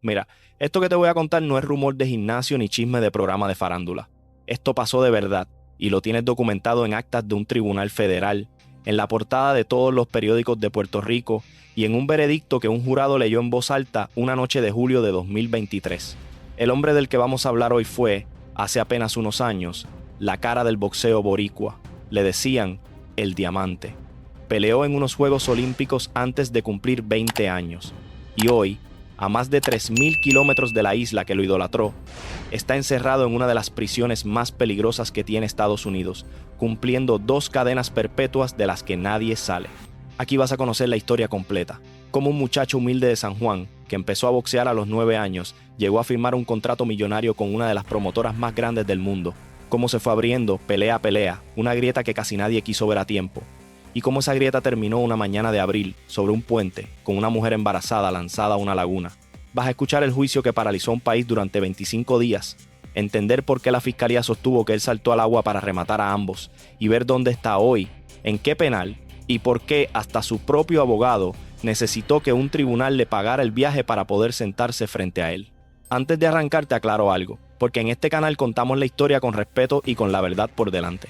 Mira, esto que te voy a contar no es rumor de gimnasio ni chisme de programa de farándula. Esto pasó de verdad y lo tienes documentado en actas de un tribunal federal, en la portada de todos los periódicos de Puerto Rico y en un veredicto que un jurado leyó en voz alta una noche de julio de 2023. El hombre del que vamos a hablar hoy fue, hace apenas unos años, la cara del boxeo boricua. Le decían el Diamante. Peleó en unos Juegos Olímpicos antes de cumplir 20 años. Y hoy, a más de 3.000 kilómetros de la isla que lo idolatró, está encerrado en una de las prisiones más peligrosas que tiene Estados Unidos, cumpliendo 2 cadenas perpetuas de las que nadie sale. Aquí vas a conocer la historia completa, cómo un muchacho humilde de San Juan, que empezó a boxear a los 9 años, llegó a firmar un contrato millonario con una de las promotoras más grandes del mundo, cómo se fue abriendo, pelea a pelea, una grieta que casi nadie quiso ver a tiempo, y cómo esa grieta terminó una mañana de abril, sobre un puente, con una mujer embarazada lanzada a una laguna. Vas a escuchar el juicio que paralizó un país durante 25 días, entender por qué la fiscalía sostuvo que él saltó al agua para rematar a ambos, y ver dónde está hoy, en qué penal, y por qué hasta su propio abogado necesitó que un tribunal le pagara el viaje para poder sentarse frente a él. Antes de arrancar te aclaro algo, porque en este canal contamos la historia con respeto y con la verdad por delante.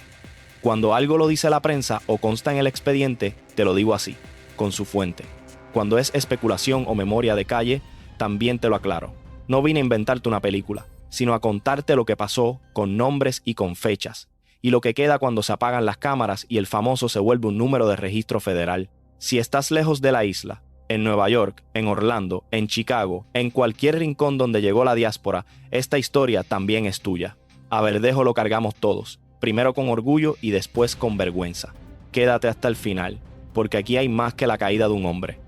Cuando algo lo dice la prensa o consta en el expediente, te lo digo así, con su fuente. Cuando es especulación o memoria de calle, también te lo aclaro. No vine a inventarte una película, sino a contarte lo que pasó con nombres y con fechas, y lo que queda cuando se apagan las cámaras y el famoso se vuelve un número de registro federal. Si estás lejos de la isla, en Nueva York, en Orlando, en Chicago, en cualquier rincón donde llegó la diáspora, esta historia también es tuya. A Verdejo lo cargamos todos, primero con orgullo y después con vergüenza. Quédate hasta el final, porque aquí hay más que la caída de un hombre.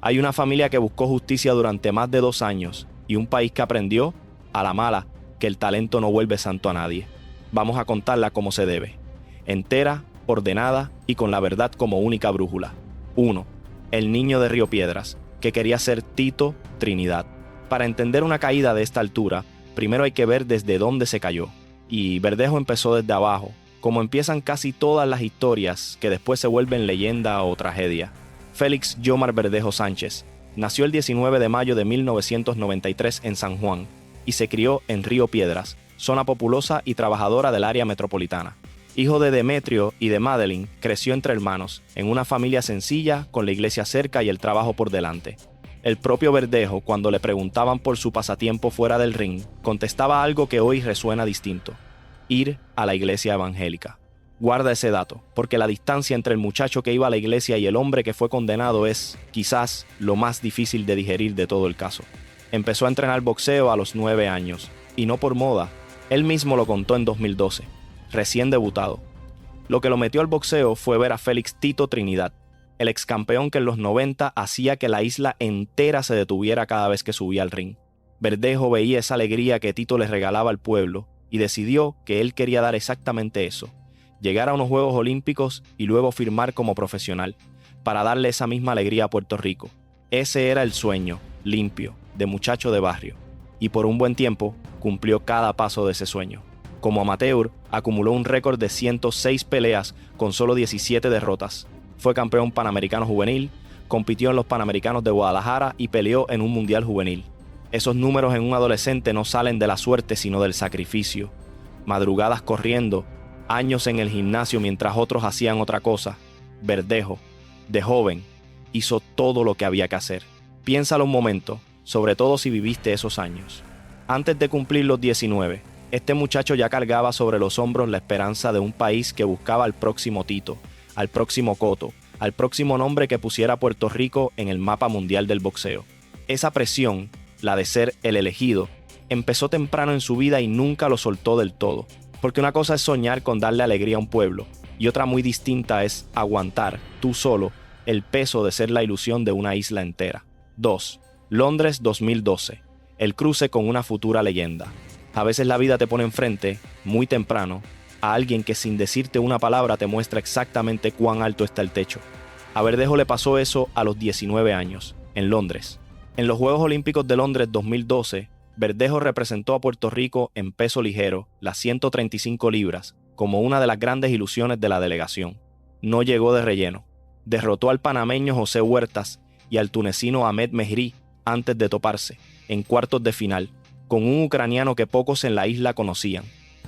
Hay una familia que buscó justicia durante más de 2 años y un país que aprendió, a la mala, que el talento no vuelve santo a nadie. Vamos a contarla como se debe, entera, ordenada y con la verdad como única brújula. 1. El niño de Río Piedras, que quería ser Tito Trinidad. Para entender una caída de esta altura, primero hay que ver desde dónde se cayó. Y Verdejo empezó desde abajo, como empiezan casi todas las historias que después se vuelven leyenda o tragedia. Félix Yomar Verdejo Sánchez nació el 19 de mayo de 1993 en San Juan y se crió en Río Piedras, zona populosa y trabajadora del área metropolitana. Hijo de Demetrio y de Madeline, creció entre hermanos, en una familia sencilla, con la iglesia cerca y el trabajo por delante. El propio Verdejo, cuando le preguntaban por su pasatiempo fuera del ring, contestaba algo que hoy resuena distinto: ir a la iglesia evangélica. Guarda ese dato, porque la distancia entre el muchacho que iba a la iglesia y el hombre que fue condenado es, quizás, lo más difícil de digerir de todo el caso. Empezó a entrenar boxeo a los 9 años, y no por moda. Él mismo lo contó en 2012, recién debutado. Lo que lo metió al boxeo fue ver a Félix Tito Trinidad, el ex campeón que en los 90 hacía que la isla entera se detuviera cada vez que subía al ring. Verdejo veía esa alegría que Tito le regalaba al pueblo y decidió que él quería dar exactamente eso: llegar a unos Juegos Olímpicos y luego firmar como profesional, para darle esa misma alegría a Puerto Rico. Ese era el sueño, limpio, de muchacho de barrio, y por un buen tiempo cumplió cada paso de ese sueño. Como amateur, acumuló un récord de 106 peleas con solo 17 derrotas. Fue campeón panamericano juvenil, compitió en los Panamericanos de Guadalajara y peleó en un mundial juvenil. Esos números en un adolescente no salen de la suerte sino del sacrificio. Madrugadas corriendo, años en el gimnasio mientras otros hacían otra cosa. Verdejo, de joven, hizo todo lo que había que hacer. Piénsalo un momento, sobre todo si viviste esos años. Antes de cumplir los 19, este muchacho ya cargaba sobre los hombros la esperanza de un país que buscaba al próximo Tito, al próximo Cotto, al próximo nombre que pusiera a Puerto Rico en el mapa mundial del boxeo. Esa presión, la de ser el elegido, empezó temprano en su vida y nunca lo soltó del todo. Porque una cosa es soñar con darle alegría a un pueblo, y otra muy distinta es aguantar, tú solo, el peso de ser la ilusión de una isla entera. 2. Londres 2012. El cruce con una futura leyenda. A veces la vida te pone enfrente, muy temprano, a alguien que sin decirte una palabra te muestra exactamente cuán alto está el techo. A Verdejo le pasó eso a los 19 años, en Londres. En los Juegos Olímpicos de Londres 2012, Verdejo representó a Puerto Rico en peso ligero, las 135 libras, como una de las grandes ilusiones de la delegación. No llegó de relleno. Derrotó al panameño José Huertas y al tunecino Ahmed Mehri antes de toparse, en cuartos de final, con un ucraniano que pocos en la isla conocían.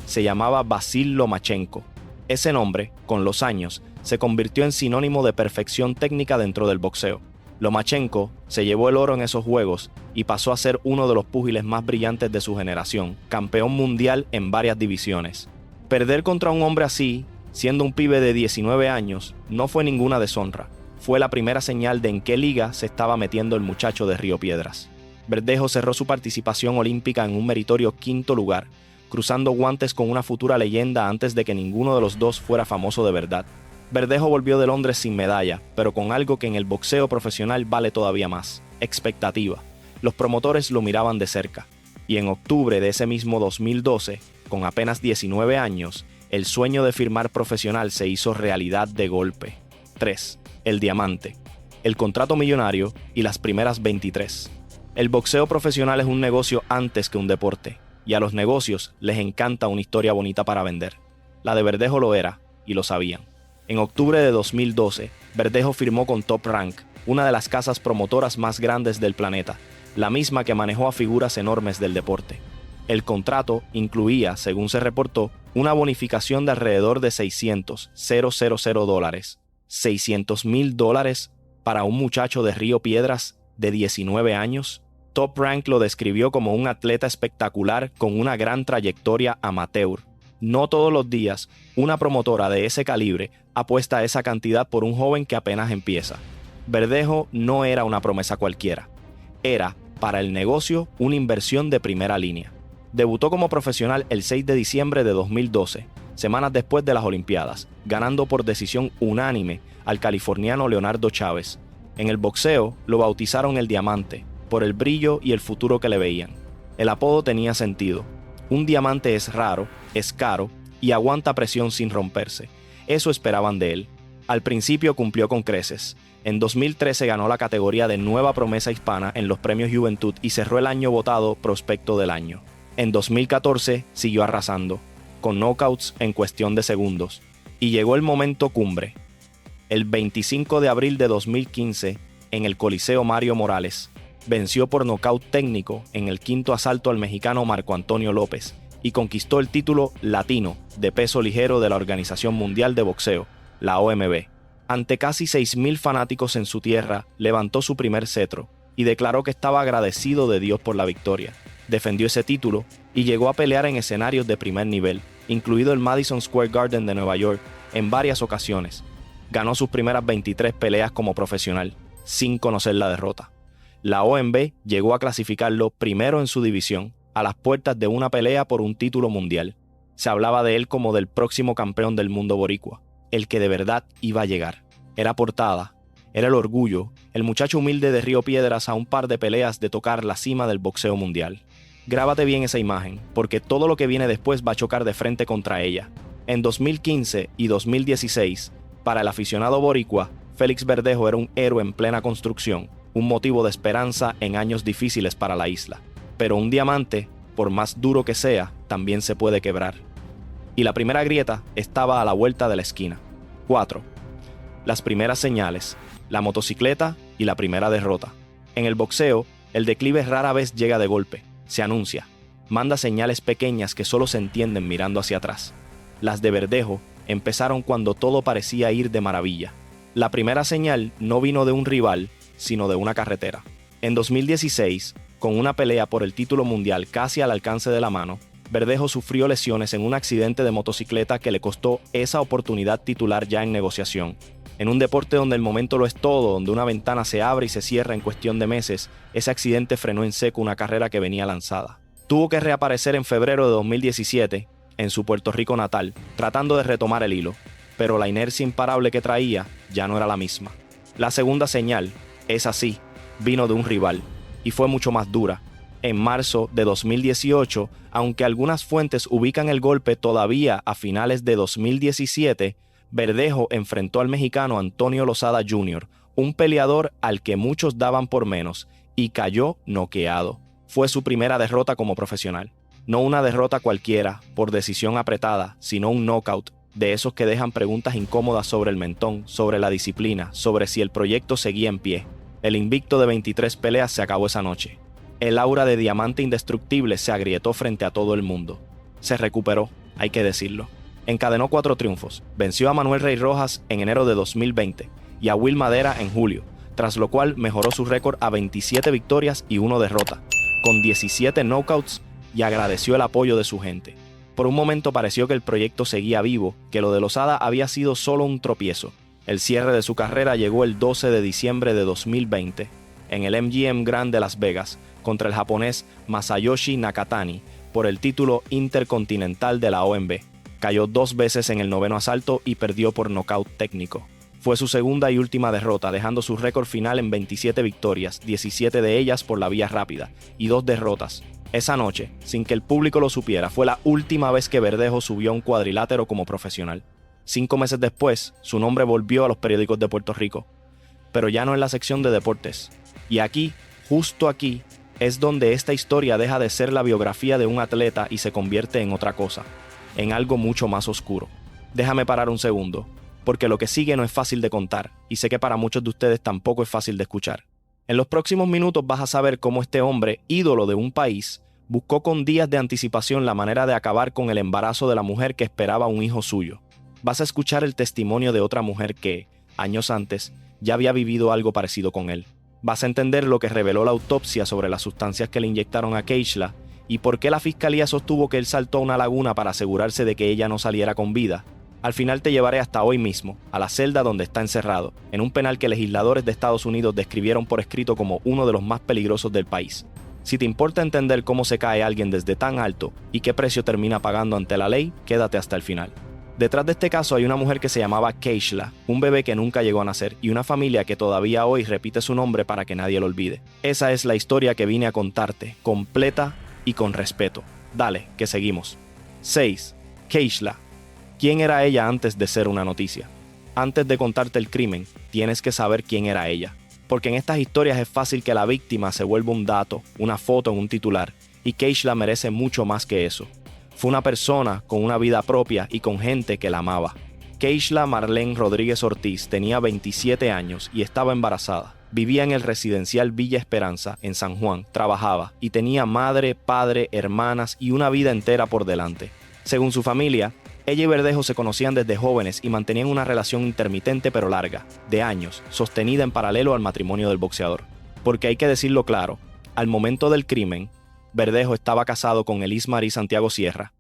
Se llamaba Vasil Lomachenko. Ese nombre, con los años, se convirtió en sinónimo de perfección técnica dentro del boxeo. Lomachenko se llevó el oro en esos juegos y pasó a ser uno de los púgiles más brillantes de su generación, campeón mundial en varias divisiones. Perder contra un hombre así, siendo un pibe de 19 años, no fue ninguna deshonra. Fue la primera señal de en qué liga se estaba metiendo el muchacho de Río Piedras. Verdejo cerró su participación olímpica en un meritorio quinto lugar, cruzando guantes con una futura leyenda antes de que ninguno de los dos fuera famoso de verdad. Verdejo volvió de Londres sin medalla, pero con algo que en el boxeo profesional vale todavía más: expectativa. Los promotores lo miraban de cerca, y en octubre de ese mismo 2012, con apenas 19 años, el sueño de firmar profesional se hizo realidad de golpe. 3. El diamante, el contrato millonario y las primeras 23. El boxeo profesional es un negocio antes que un deporte, y a los negocios les encanta una historia bonita para vender. La de Verdejo lo era, y lo sabían. En octubre de 2012, Verdejo firmó con Top Rank, una de las casas promotoras más grandes del planeta, la misma que manejó a figuras enormes del deporte. El contrato incluía, según se reportó, una bonificación de alrededor de $600,000. $600,000 para un muchacho de Río Piedras de 19 años. Top Rank lo describió como un atleta espectacular con una gran trayectoria amateur. No todos los días una promotora de ese calibre apuesta esa cantidad por un joven que apenas empieza. Verdejo no era una promesa cualquiera. Era, para el negocio, una inversión de primera línea. Debutó como profesional el 6 de diciembre de 2012, semanas después de las Olimpiadas, ganando por decisión unánime al californiano Leonardo Chávez. En el boxeo lo bautizaron el Diamante, por el brillo y el futuro que le veían. El apodo tenía sentido. Un diamante es raro, es caro y aguanta presión sin romperse. Eso esperaban de él. Al principio cumplió con creces. En 2013 ganó la categoría de Nueva Promesa Hispana en los Premios Juventud y cerró el año votado Prospecto del Año. En 2014 siguió arrasando, con knockouts en cuestión de segundos. Y llegó el momento cumbre. El 25 de abril de 2015, en el Coliseo Mario Morales, venció por nocaut técnico en el quinto asalto al mexicano Marco Antonio López y conquistó el título latino de peso ligero de la Organización Mundial de Boxeo, la OMB. Ante casi 6,000 fanáticos en su tierra, levantó su primer cetro y declaró que estaba agradecido de Dios por la victoria. Defendió ese título y llegó a pelear en escenarios de primer nivel, incluido el Madison Square Garden de Nueva York, en varias ocasiones. Ganó sus primeras 23 peleas como profesional, sin conocer la derrota. La OMB llegó a clasificarlo primero en su división, a las puertas de una pelea por un título mundial. Se hablaba de él como del próximo campeón del mundo boricua, el que de verdad iba a llegar. Era portada, era el orgullo, el muchacho humilde de Río Piedras a un par de peleas de tocar la cima del boxeo mundial. Grábate bien esa imagen, porque todo lo que viene después va a chocar de frente contra ella. En 2015 y 2016, para el aficionado boricua, Félix Verdejo era un héroe en plena construcción, un motivo de esperanza en años difíciles para la isla. Pero un diamante, por más duro que sea, también se puede quebrar. Y la primera grieta estaba a la vuelta de la esquina. 4. Las primeras señales, la motocicleta y la primera derrota. En el boxeo, el declive rara vez llega de golpe, se anuncia, manda señales pequeñas que solo se entienden mirando hacia atrás. Las de Verdejo empezaron cuando todo parecía ir de maravilla. La primera señal no vino de un rival, sino de una carretera. En 2016, con una pelea por el título mundial casi al alcance de la mano, Verdejo sufrió lesiones en un accidente de motocicleta que le costó esa oportunidad titular ya en negociación. En un deporte donde el momento lo es todo, donde una ventana se abre y se cierra en cuestión de meses, ese accidente frenó en seco una carrera que venía lanzada. Tuvo que reaparecer en febrero de 2017, en su Puerto Rico natal, tratando de retomar el hilo, pero la inercia imparable que traía ya no era la misma. La segunda señal, esa sí, vino de un rival, y fue mucho más dura. En marzo de 2018, aunque algunas fuentes ubican el golpe todavía a finales de 2017, Verdejo enfrentó al mexicano Antonio Lozada Jr., un peleador al que muchos daban por menos, y cayó noqueado. Fue su primera derrota como profesional. No una derrota cualquiera, por decisión apretada, sino un knockout, de esos que dejan preguntas incómodas sobre el mentón, sobre la disciplina, sobre si el proyecto seguía en pie. El invicto de 23 peleas se acabó esa noche. El aura de diamante indestructible se agrietó frente a todo el mundo. Se recuperó, hay que decirlo. Encadenó 4 triunfos, venció a Manuel Rey Rojas en enero de 2020 y a Will Madera en julio, tras lo cual mejoró su récord a 27 victorias y 1 derrota, con 17 knockouts, y agradeció el apoyo de su gente. Por un momento pareció que el proyecto seguía vivo, que lo de Lozada había sido solo un tropiezo. El cierre de su carrera llegó el 12 de diciembre de 2020, en el MGM Grand de Las Vegas, contra el japonés Masayoshi Nakatani, por el título intercontinental de la OMB. Cayó 2 veces en el 9º asalto y perdió por nocaut técnico. Fue su segunda y última derrota, dejando su récord final en 27 victorias, 17 de ellas por la vía rápida, y 2 derrotas. Esa noche, sin que el público lo supiera, fue la última vez que Verdejo subió a un cuadrilátero como profesional. 5 meses después, su nombre volvió a los periódicos de Puerto Rico, pero ya no en la sección de deportes. Y aquí, justo aquí, es donde esta historia deja de ser la biografía de un atleta y se convierte en otra cosa, en algo mucho más oscuro. Déjame parar un segundo, porque lo que sigue no es fácil de contar, y sé que para muchos de ustedes tampoco es fácil de escuchar. En los próximos minutos vas a saber cómo este hombre, ídolo de un país, buscó con días de anticipación la manera de acabar con el embarazo de la mujer que esperaba un hijo suyo. Vas a escuchar el testimonio de otra mujer que, años antes, ya había vivido algo parecido con él. Vas a entender lo que reveló la autopsia sobre las sustancias que le inyectaron a Keishla y por qué la fiscalía sostuvo que él saltó a una laguna para asegurarse de que ella no saliera con vida. Al final te llevaré hasta hoy mismo, a la celda donde está encerrado, en un penal que legisladores de Estados Unidos describieron por escrito como uno de los más peligrosos del país. Si te importa entender cómo se cae alguien desde tan alto y qué precio termina pagando ante la ley, quédate hasta el final. Detrás de este caso hay una mujer que se llamaba Keishla, un bebé que nunca llegó a nacer y una familia que todavía hoy repite su nombre para que nadie lo olvide. Esa es la historia que vine a contarte, completa y con respeto. Dale, que seguimos. 6. Keishla. ¿Quién era ella antes de ser una noticia? Antes de contarte el crimen, tienes que saber quién era ella. Porque en estas historias es fácil que la víctima se vuelva un dato, una foto en un titular, y Keishla merece mucho más que eso. Fue una persona con una vida propia y con gente que la amaba. Keishla Marlene Rodríguez Ortiz tenía 27 años y estaba embarazada. Vivía en el residencial Villa Esperanza, en San Juan, trabajaba y tenía madre, padre, hermanas y una vida entera por delante. Según su familia, ella y Verdejo se conocían desde jóvenes y mantenían una relación intermitente pero larga, de años, sostenida en paralelo al matrimonio del boxeador. Porque hay que decirlo claro, al momento del crimen, Verdejo estaba casado con Elismary Santiago Sierra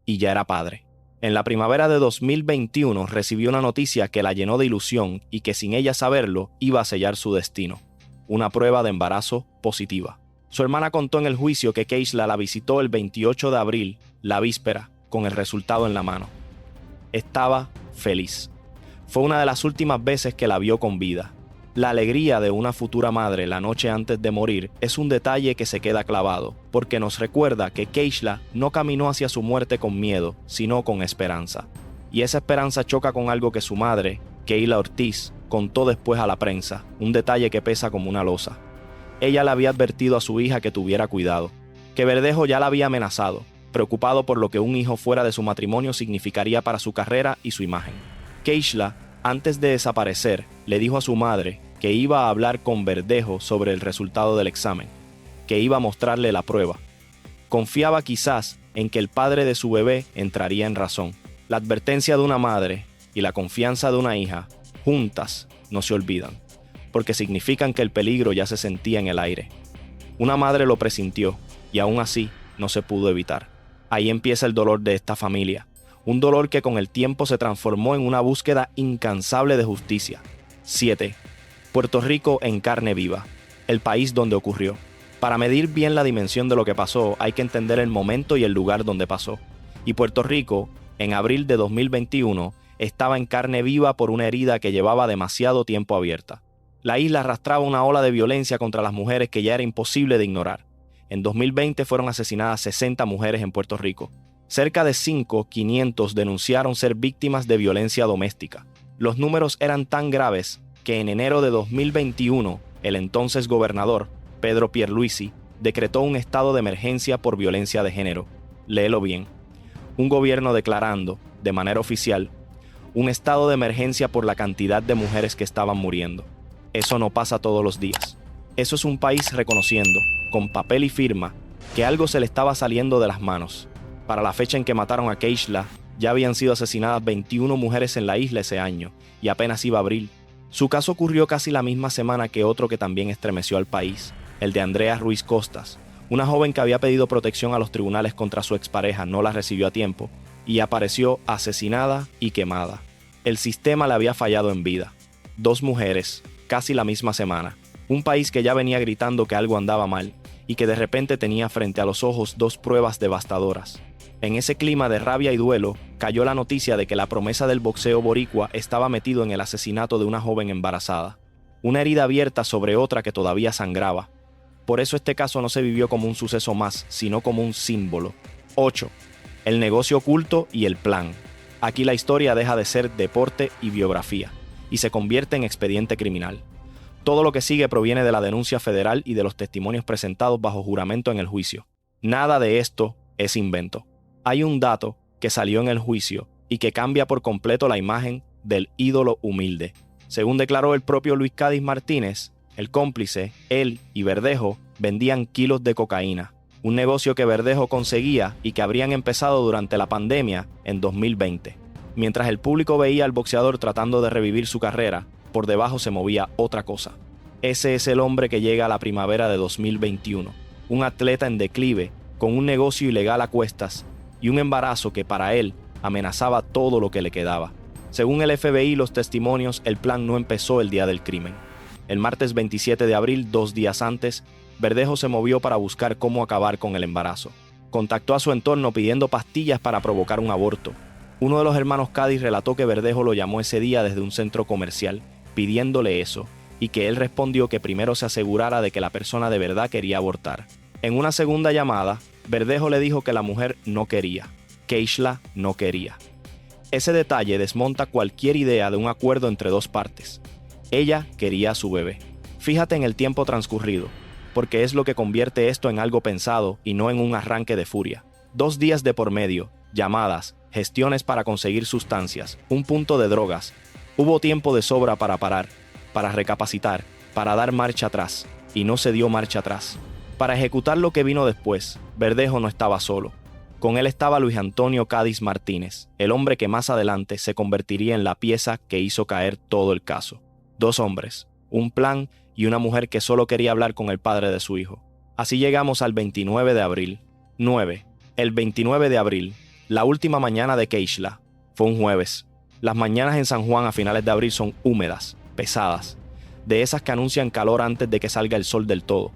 y ya era padre. En la primavera de 2021 recibió una noticia que la llenó de ilusión y que sin ella saberlo iba a sellar su destino: una prueba de embarazo positiva. Su hermana contó en el juicio que Keishla la visitó el 28 de abril, la víspera, con el resultado en la mano. Estaba feliz. Fue una de las últimas veces que la vio con vida. La alegría de una futura madre la noche antes de morir es un detalle que se queda clavado, porque nos recuerda que Keishla no caminó hacia su muerte con miedo, sino con esperanza. Y esa esperanza choca con algo que su madre, Keila Ortiz, contó después a la prensa, un detalle que pesa como una losa. Ella le había advertido a su hija que tuviera cuidado, que Verdejo ya la había amenazado, preocupado por lo que un hijo fuera de su matrimonio significaría para su carrera y su imagen. Keishla, antes de desaparecer, le dijo a su madre que iba a hablar con Verdejo sobre el resultado del examen, que iba a mostrarle la prueba. Confiaba quizás en que el padre de su bebé entraría en razón. La advertencia de una madre y la confianza de una hija, juntas, no se olvidan, porque significan que el peligro ya se sentía en el aire. Una madre lo presintió y aún así no se pudo evitar. Ahí empieza el dolor de esta familia, un dolor que con el tiempo se transformó en una búsqueda incansable de justicia. 7. Puerto Rico en carne viva, el país donde ocurrió. Para medir bien la dimensión de lo que pasó, hay que entender el momento y el lugar donde pasó. Y Puerto Rico, en abril de 2021, estaba en carne viva por una herida que llevaba demasiado tiempo abierta. La isla arrastraba una ola de violencia contra las mujeres que ya era imposible de ignorar. En 2020 fueron asesinadas 60 mujeres en Puerto Rico. Cerca de 500 denunciaron ser víctimas de violencia doméstica. Los números eran tan graves que en enero de 2021, el entonces gobernador, Pedro Pierluisi, decretó un estado de emergencia por violencia de género. Léelo bien. Un gobierno declarando, de manera oficial, un estado de emergencia por la cantidad de mujeres que estaban muriendo. Eso no pasa todos los días. Eso es un país reconociendo, con papel y firma, que algo se le estaba saliendo de las manos. Para la fecha en que mataron a Keishla, ya habían sido asesinadas 21 mujeres en la isla ese año, y apenas iba abril. Su caso ocurrió casi la misma semana que otro que también estremeció al país, el de Andrea Ruiz Costas, una joven que había pedido protección a los tribunales contra su expareja, no la recibió a tiempo, y apareció asesinada y quemada. El sistema le había fallado en vida. 2 mujeres, casi la misma semana. Un país que ya venía gritando que algo andaba mal, y que de repente tenía frente a los ojos 2 pruebas devastadoras. En ese clima de rabia y duelo, cayó la noticia de que la promesa del boxeo boricua estaba metido en el asesinato de una joven embarazada. Una herida abierta sobre otra que todavía sangraba. Por eso este caso no se vivió como un suceso más, sino como un símbolo. 8. El negocio oculto y el plan. Aquí la historia deja de ser deporte y biografía, y se convierte en expediente criminal. Todo lo que sigue proviene de la denuncia federal y de los testimonios presentados bajo juramento en el juicio. Nada de esto es invento. Hay un dato que salió en el juicio y que cambia por completo la imagen del ídolo humilde. Según declaró el propio Luis Cádiz Martínez, el cómplice, él y Verdejo vendían kilos de cocaína, un negocio que Verdejo conseguía y que habrían empezado durante la pandemia en 2020. Mientras el público veía al boxeador tratando de revivir su carrera, por debajo se movía otra cosa. Ese es el hombre que llega a la primavera de 2021, un atleta en declive, con un negocio ilegal a cuestas y un embarazo que para él amenazaba todo lo que le quedaba. Según el FBI y los testimonios, el plan no empezó el día del crimen. El martes 27 de abril, 2 días antes, Verdejo se movió para buscar cómo acabar con el embarazo. Contactó a su entorno pidiendo pastillas para provocar un aborto. Uno de los hermanos Cádiz relató que Verdejo lo llamó ese día desde un centro comercial, pidiéndole eso, y que él respondió que primero se asegurara de que la persona de verdad quería abortar. En una segunda llamada, Verdejo le dijo que la mujer no quería, Keishla no quería. Ese detalle desmonta cualquier idea de un acuerdo entre 2 partes. Ella quería a su bebé. Fíjate en el tiempo transcurrido, porque es lo que convierte esto en algo pensado y no en un arranque de furia. 2 días de por medio, llamadas, gestiones para conseguir sustancias, un punto de drogas. Hubo tiempo de sobra para parar, para recapacitar, para dar marcha atrás, y no se dio marcha atrás. Para ejecutar lo que vino después, Verdejo no estaba solo. Con él estaba Luis Antonio Cádiz Martínez, el hombre que más adelante se convertiría en la pieza que hizo caer todo el caso. 2 hombres, un plan y una mujer que solo quería hablar con el padre de su hijo. Así llegamos al 29 de abril. 9. El 29 de abril, la última mañana de Keishla, fue un jueves. Las mañanas en San Juan a finales de abril son húmedas, pesadas, de esas que anuncian calor antes de que salga el sol del todo.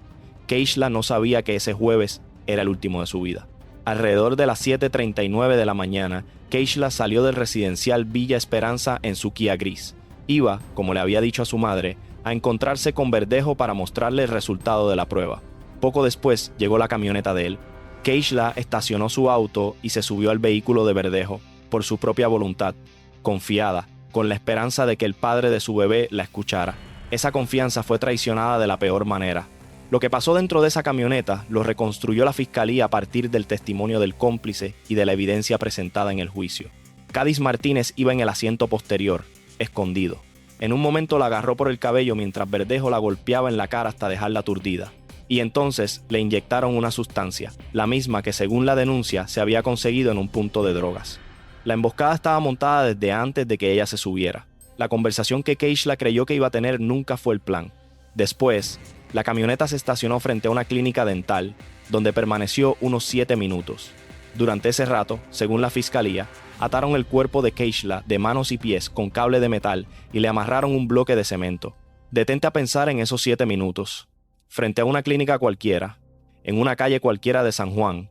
Keishla no sabía que ese jueves era el último de su vida. Alrededor de las 7:39 de la mañana, Keishla salió del residencial Villa Esperanza en su Kia gris. Iba, como le había dicho a su madre, a encontrarse con Verdejo para mostrarle el resultado de la prueba. Poco después llegó la camioneta de él. Keishla estacionó su auto y se subió al vehículo de Verdejo, por su propia voluntad, confiada, con la esperanza de que el padre de su bebé la escuchara. Esa confianza fue traicionada de la peor manera. Lo que pasó dentro de esa camioneta lo reconstruyó la fiscalía a partir del testimonio del cómplice y de la evidencia presentada en el juicio. Cádiz Martínez iba en el asiento posterior, escondido. En un momento la agarró por el cabello mientras Verdejo la golpeaba en la cara hasta dejarla aturdida. Y entonces le inyectaron una sustancia, la misma que según la denuncia se había conseguido en un punto de drogas. La emboscada estaba montada desde antes de que ella se subiera. La conversación que Keishla creyó que iba a tener nunca fue el plan. Después, la camioneta se estacionó frente a una clínica dental, donde permaneció unos 7 minutos. Durante ese rato, según la fiscalía, ataron el cuerpo de Keishla de manos y pies con cable de metal y le amarraron un bloque de cemento. Detente a pensar en esos 7 minutos. Frente a una clínica cualquiera, en una calle cualquiera de San Juan,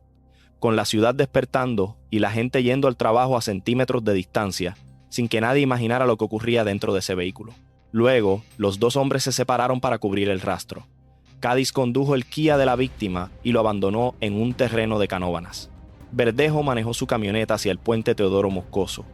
con la ciudad despertando y la gente yendo al trabajo a centímetros de distancia, sin que nadie imaginara lo que ocurría dentro de ese vehículo. Luego, los 2 hombres se separaron para cubrir el rastro. Cádiz condujo el Kia de la víctima y lo abandonó en un terreno de Canóvanas. Verdejo manejó su camioneta hacia el puente Teodoro Moscoso.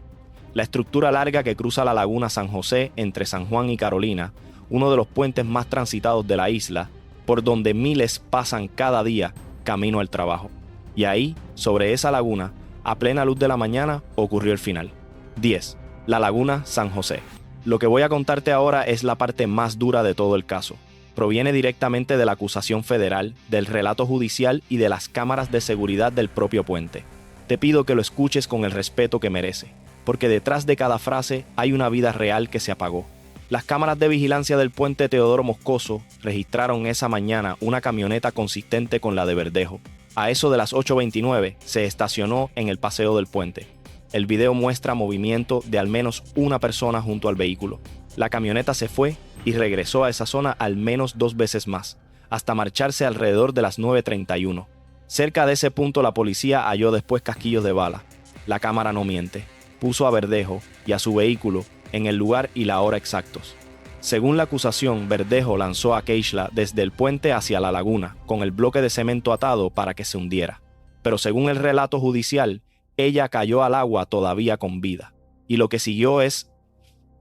La estructura larga que cruza la laguna San José entre San Juan y Carolina, uno de los puentes más transitados de la isla, por donde miles pasan cada día camino al trabajo. Y ahí, sobre esa laguna, a plena luz de la mañana, ocurrió el final. 10. La laguna San José. Lo que voy a contarte ahora es la parte más dura de todo el caso. Proviene directamente de la acusación federal, del relato judicial y de las cámaras de seguridad del propio puente. Te pido que lo escuches con el respeto que merece, porque detrás de cada frase hay una vida real que se apagó. Las cámaras de vigilancia del puente Teodoro Moscoso registraron esa mañana una camioneta consistente con la de Verdejo. A eso de las 8:29 se estacionó en el paseo del puente. El video muestra movimiento de al menos una persona junto al vehículo. La camioneta se fue y regresó a esa zona al menos 2 veces más, hasta marcharse alrededor de las 9:31. Cerca de ese punto la policía halló después casquillos de bala. La cámara no miente. Puso a Verdejo y a su vehículo en el lugar y la hora exactos. Según la acusación, Verdejo lanzó a Keishla desde el puente hacia la laguna, con el bloque de cemento atado para que se hundiera. Pero según el relato judicial, ella cayó al agua todavía con vida. Y lo que siguió es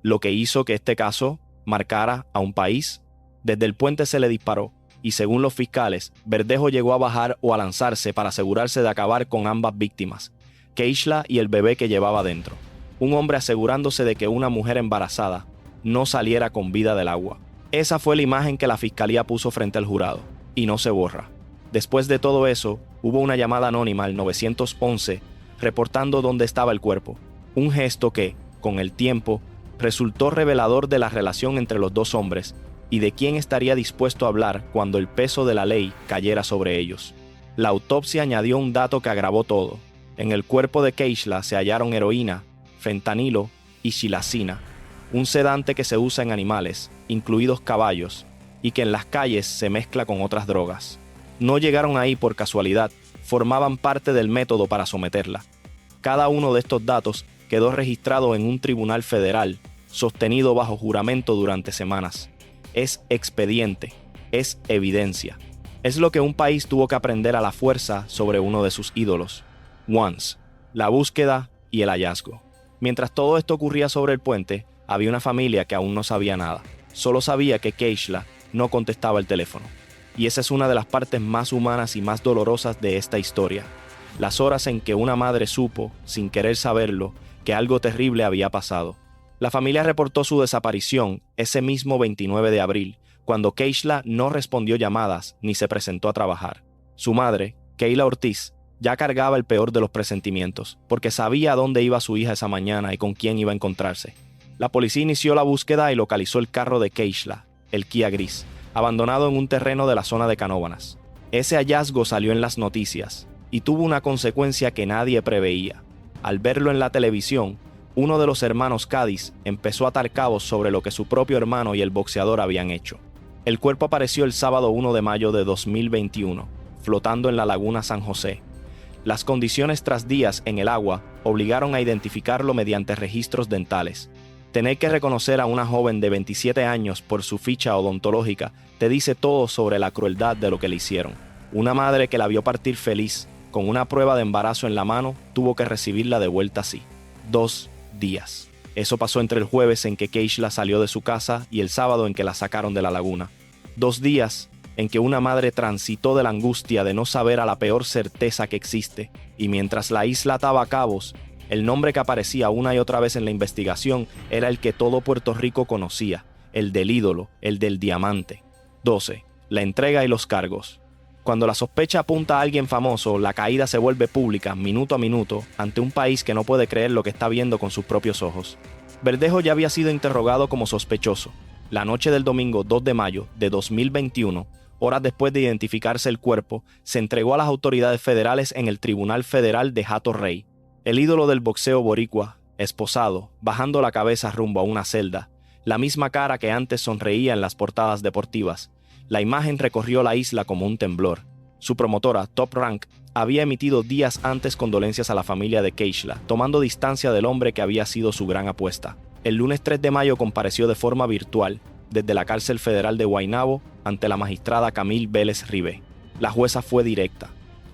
lo que hizo que este caso marcara a un país. Desde el puente se le disparó, y según los fiscales, Verdejo llegó a bajar o a lanzarse para asegurarse de acabar con ambas víctimas, Keishla y el bebé que llevaba dentro. Un hombre asegurándose de que una mujer embarazada no saliera con vida del agua. Esa fue la imagen que la fiscalía puso frente al jurado, y no se borra. Después de todo eso, hubo una llamada anónima al 911 reportando dónde estaba el cuerpo, un gesto que, con el tiempo, resultó revelador de la relación entre los dos hombres y de quién estaría dispuesto a hablar cuando el peso de la ley cayera sobre ellos. La autopsia añadió un dato que agravó todo. En el cuerpo de Keishla se hallaron heroína, fentanilo y xilacina, un sedante que se usa en animales, incluidos caballos, y que en las calles se mezcla con otras drogas. No llegaron ahí por casualidad, formaban parte del método para someterla. Cada uno de estos datos quedó registrado en un tribunal federal, sostenido bajo juramento durante semanas. Es expediente, es evidencia. Es lo que un país tuvo que aprender a la fuerza sobre uno de sus ídolos. Once, la búsqueda y el hallazgo. Mientras todo esto ocurría sobre el puente, había una familia que aún no sabía nada. Solo sabía que Keishla no contestaba el teléfono. Y esa es una de las partes más humanas y más dolorosas de esta historia. Las horas en que una madre supo, sin querer saberlo, que algo terrible había pasado. La familia reportó su desaparición ese mismo 29 de abril, cuando Keishla no respondió llamadas ni se presentó a trabajar. Su madre, Keila Ortiz, ya cargaba el peor de los presentimientos, porque sabía a dónde iba su hija esa mañana y con quién iba a encontrarse. La policía inició la búsqueda y localizó el carro de Keishla, el Kia gris, abandonado en un terreno de la zona de Canóvanas. Ese hallazgo salió en las noticias y tuvo una consecuencia que nadie preveía. Al verlo en la televisión, uno de los hermanos Cádiz empezó a atar cabos sobre lo que su propio hermano y el boxeador habían hecho. El cuerpo apareció el sábado 1 de mayo de 2021, flotando en la laguna San José. Las condiciones tras días en el agua obligaron a identificarlo mediante registros dentales. Tener que reconocer a una joven de 27 años por su ficha odontológica te dice todo sobre la crueldad de lo que le hicieron. Una madre que la vio partir feliz, con una prueba de embarazo en la mano, tuvo que recibirla de vuelta así. 2 días. Eso pasó entre el jueves en que Keishla salió de su casa y el sábado en que la sacaron de la laguna. 2 días en que una madre transitó de la angustia de no saber a la peor certeza que existe, y mientras la isla ataba cabos, el nombre que aparecía una y otra vez en la investigación era el que todo Puerto Rico conocía, el del ídolo, el del diamante. 12. La entrega y los cargos. Cuando la sospecha apunta a alguien famoso, la caída se vuelve pública minuto a minuto ante un país que no puede creer lo que está viendo con sus propios ojos. Verdejo ya había sido interrogado como sospechoso. La noche del domingo 2 de mayo de 2021, horas después de identificarse el cuerpo, se entregó a las autoridades federales en el Tribunal Federal de Hato Rey. El ídolo del boxeo boricua, esposado, bajando la cabeza rumbo a una celda, la misma cara que antes sonreía en las portadas deportivas. La imagen recorrió la isla como un temblor. Su promotora, Top Rank, había emitido días antes condolencias a la familia de Keishla, tomando distancia del hombre que había sido su gran apuesta. El lunes 3 de mayo compareció de forma virtual desde la cárcel federal de Guaynabo ante la magistrada Camille Vélez Ribé. La jueza fue directa.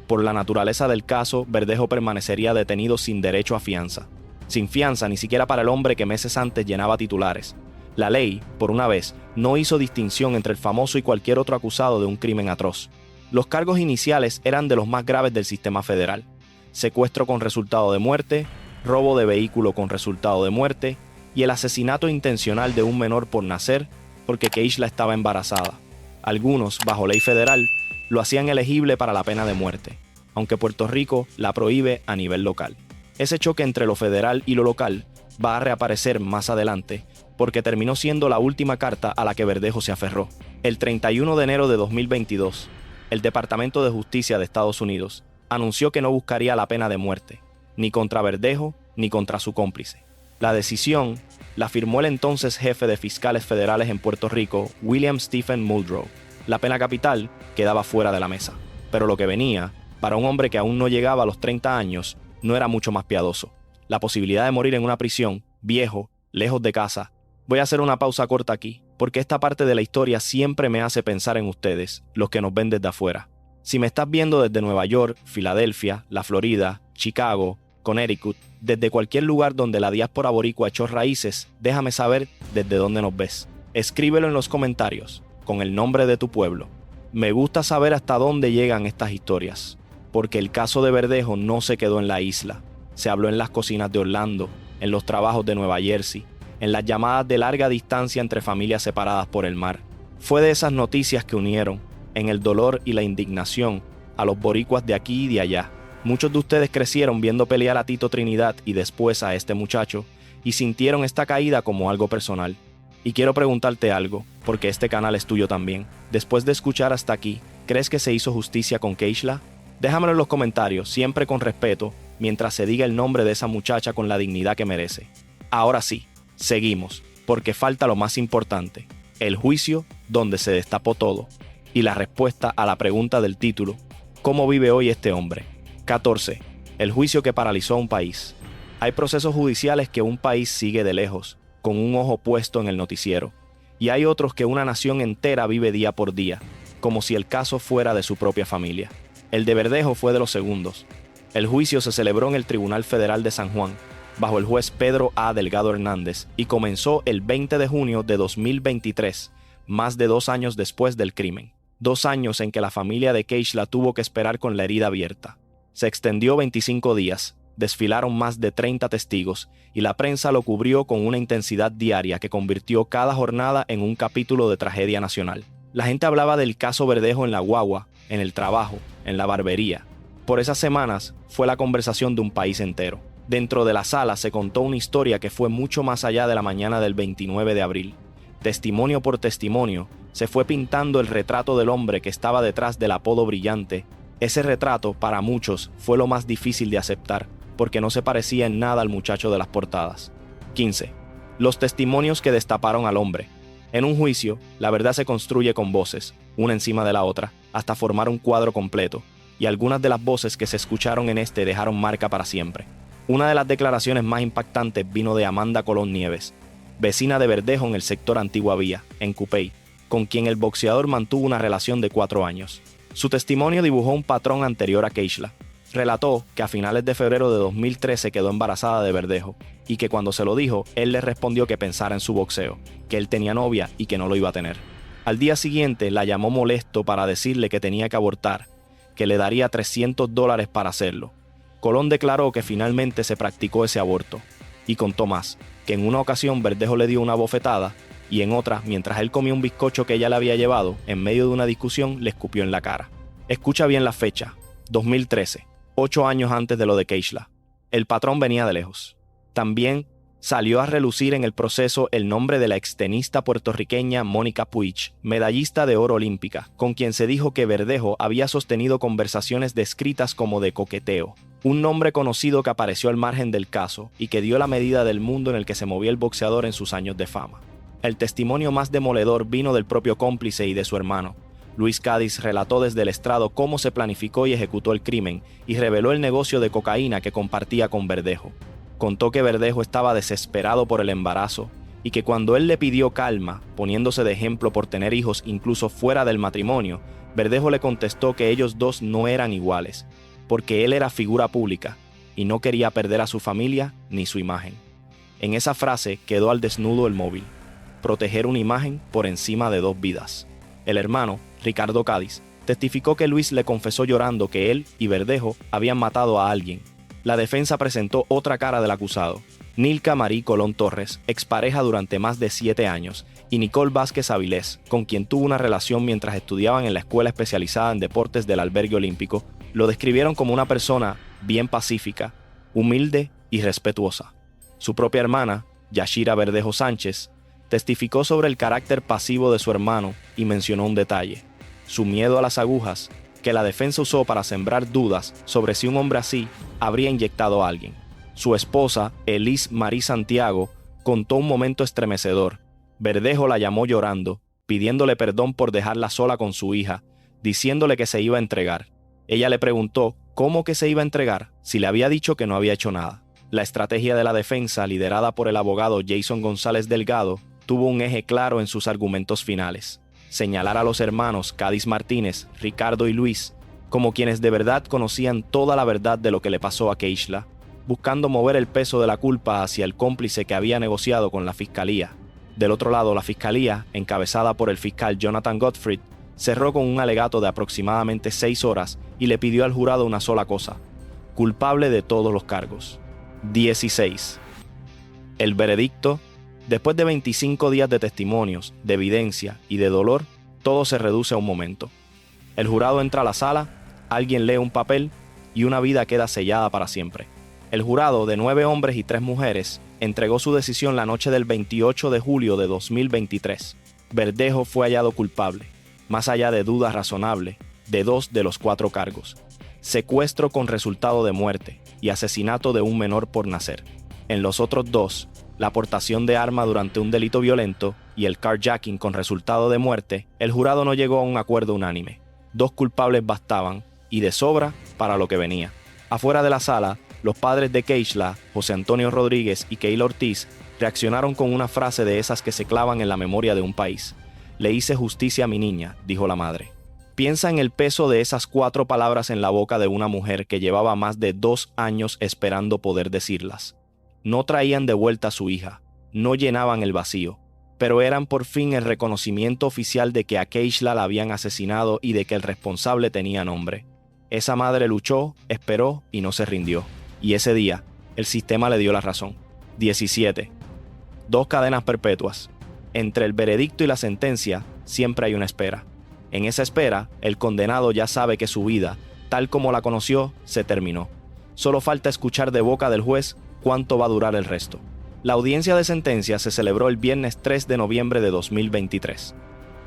Por la naturaleza del caso, Verdejo permanecería detenido sin derecho a fianza. Sin fianza ni siquiera para el hombre que meses antes llenaba titulares. La ley, por una vez, no hizo distinción entre el famoso y cualquier otro acusado de un crimen atroz. Los cargos iniciales eran de los más graves del sistema federal: secuestro con resultado de muerte, robo de vehículo con resultado de muerte y el asesinato intencional de un menor por nacer porque Keishla estaba embarazada. Algunos, bajo ley federal, lo hacían elegible para la pena de muerte, aunque Puerto Rico la prohíbe a nivel local. Ese choque entre lo federal y lo local va a reaparecer más adelante, porque terminó siendo la última carta a la que Verdejo se aferró. El 31 de enero de 2022, el Departamento de Justicia de Estados Unidos anunció que no buscaría la pena de muerte, ni contra Verdejo ni contra su cómplice. La decisión la firmó el entonces jefe de fiscales federales en Puerto Rico, William Stephen Muldrow. La pena capital quedaba fuera de la mesa, pero lo que venía, para un hombre que aún no llegaba a los 30 años, no era mucho más piadoso. La posibilidad de morir en una prisión, viejo, lejos de casa. Voy a hacer una pausa corta aquí, porque esta parte de la historia siempre me hace pensar en ustedes, los que nos ven desde afuera. Si me estás viendo desde Nueva York, Filadelfia, la Florida, Chicago, Connecticut, desde cualquier lugar donde la diáspora boricua echó raíces, déjame saber desde dónde nos ves. Escríbelo en los comentarios, con el nombre de tu pueblo. Me gusta saber hasta dónde llegan estas historias, porque el caso de Verdejo no se quedó en la isla. Se habló en las cocinas de Orlando, en los trabajos de Nueva Jersey, en las llamadas de larga distancia entre familias separadas por el mar. Fue de esas noticias que unieron, en el dolor y la indignación, a los boricuas de aquí y de allá. Muchos de ustedes crecieron viendo pelear a Tito Trinidad y después a este muchacho, y sintieron esta caída como algo personal. Y quiero preguntarte algo, porque este canal es tuyo también. Después de escuchar hasta aquí, ¿crees que se hizo justicia con Keishla? Déjamelo en los comentarios, siempre con respeto, mientras se diga el nombre de esa muchacha con la dignidad que merece. Ahora sí, seguimos, porque falta lo más importante, el juicio donde se destapó todo, y la respuesta a la pregunta del título, ¿cómo vive hoy este hombre? 14. El juicio que paralizó a un país. Hay procesos judiciales que un país sigue de lejos, con un ojo puesto en el noticiero, y hay otros que una nación entera vive día por día, como si el caso fuera de su propia familia. El de Verdejo fue de los segundos. El juicio se celebró en el Tribunal Federal de San Juan, bajo el juez Pedro A. Delgado Hernández, y comenzó el 20 de junio de 2023, más de 2 años después del crimen. 2 años en que la familia de Keishla tuvo que esperar con la herida abierta. Se extendió 25 días, desfilaron más de 30 testigos, y la prensa lo cubrió con una intensidad diaria que convirtió cada jornada en un capítulo de tragedia nacional. La gente hablaba del caso Verdejo en la guagua, en el trabajo, en la barbería. Por esas semanas fue la conversación de un país entero. Dentro de la sala se contó una historia que fue mucho más allá de la mañana del 29 de abril. Testimonio por testimonio, se fue pintando el retrato del hombre que estaba detrás del apodo brillante. Ese retrato, para muchos, fue lo más difícil de aceptar, porque no se parecía en nada al muchacho de las portadas. 15. Los testimonios que destaparon al hombre. En un juicio, la verdad se construye con voces, una encima de la otra, hasta formar un cuadro completo, y algunas de las voces que se escucharon en este dejaron marca para siempre. Una de las declaraciones más impactantes vino de Amanda Colón Nieves, vecina de Verdejo en el sector Antigua Vía, en Cupey, con quien el boxeador mantuvo una relación de 4 años. Su testimonio dibujó un patrón anterior a Keishla. Relató que a finales de febrero de 2013 quedó embarazada de Verdejo, y que cuando se lo dijo, él le respondió que pensara en su boxeo, que él tenía novia y que no lo iba a tener. Al día siguiente la llamó molesto para decirle que tenía que abortar, que le daría $300 para hacerlo. Colón declaró que finalmente se practicó ese aborto, y contó más, que en una ocasión Verdejo le dio una bofetada, y en otra, mientras él comía un bizcocho que ella le había llevado, en medio de una discusión le escupió en la cara. Escucha bien la fecha, 2013, 8 años antes de lo de Keishla. El patrón venía de lejos. También salió a relucir en el proceso el nombre de la extenista puertorriqueña Mónica Puig, medallista de oro olímpica, con quien se dijo que Verdejo había sostenido conversaciones descritas como de coqueteo. Un nombre conocido que apareció al margen del caso y que dio la medida del mundo en el que se movía el boxeador en sus años de fama. El testimonio más demoledor vino del propio cómplice y de su hermano. Luis Cádiz relató desde el estrado cómo se planificó y ejecutó el crimen y reveló el negocio de cocaína que compartía con Verdejo. Contó que Verdejo estaba desesperado por el embarazo y que cuando él le pidió calma, poniéndose de ejemplo por tener hijos incluso fuera del matrimonio, Verdejo le contestó que ellos dos no eran iguales, porque él era figura pública y no quería perder a su familia ni su imagen. En esa frase quedó al desnudo el móvil: proteger una imagen por encima de 2 vidas. El hermano, Ricardo Cádiz, testificó que Luis le confesó llorando que él y Verdejo habían matado a alguien. La defensa presentó otra cara del acusado. Nilka Marie Colón Torres, expareja durante más de 7 años, y Nicole Vázquez Avilés, con quien tuvo una relación mientras estudiaban en la escuela especializada en deportes del Albergue Olímpico, lo describieron como una persona bien pacífica, humilde y respetuosa. Su propia hermana, Yashira Verdejo Sánchez, testificó sobre el carácter pasivo de su hermano y mencionó un detalle: su miedo a las agujas, que la defensa usó para sembrar dudas sobre si un hombre así habría inyectado a alguien. Su esposa, Elis Marie Santiago, contó un momento estremecedor. Verdejo la llamó llorando, pidiéndole perdón por dejarla sola con su hija, diciéndole que se iba a entregar. Ella le preguntó cómo que se iba a entregar si le había dicho que no había hecho nada. La estrategia de la defensa, liderada por el abogado Jason González Delgado, tuvo un eje claro en sus argumentos finales: señalar a los hermanos Cádiz Martínez, Ricardo y Luis como quienes de verdad conocían toda la verdad de lo que le pasó a Keishla, buscando mover el peso de la culpa hacia el cómplice que había negociado con la fiscalía. Del otro lado, la fiscalía, encabezada por el fiscal Jonathan Gottfried, cerró con un alegato de aproximadamente 6 horas y le pidió al jurado una sola cosa: culpable de todos los cargos. 16. El veredicto. Después de 25 días de testimonios, de evidencia y de dolor, todo se reduce a un momento. El jurado entra a la sala, alguien lee un papel y una vida queda sellada para siempre. El jurado, de 9 hombres y 3 mujeres, entregó su decisión la noche del 28 de julio de 2023. Verdejo fue hallado culpable, más allá de duda razonable, de 2 de los 4 cargos: secuestro con resultado de muerte y asesinato de un menor por nacer. En los otros 2, la aportación de arma durante un delito violento y el carjacking con resultado de muerte, el jurado no llegó a un acuerdo unánime. 2 culpables bastaban, y de sobra, para lo que venía. Afuera de la sala, los padres de Keishla, José Antonio Rodríguez y Keila Ortiz, reaccionaron con una frase de esas que se clavan en la memoria de un país. Le hice justicia a mi niña, dijo la madre. Piensa en el peso de esas 4 palabras en la boca de una mujer que llevaba más de 2 años esperando poder decirlas. No traían de vuelta a su hija, no llenaban el vacío, pero eran por fin el reconocimiento oficial de que a Keishla la habían asesinado y de que el responsable tenía nombre. Esa madre luchó, esperó y no se rindió. Y ese día, el sistema le dio la razón. 17. 2 cadenas perpetuas. Entre el veredicto y la sentencia, siempre hay una espera. En esa espera, el condenado ya sabe que su vida, tal como la conoció, se terminó. Solo falta escuchar de boca del juez cuánto va a durar el resto. La audiencia de sentencia se celebró el viernes 3 de noviembre de 2023.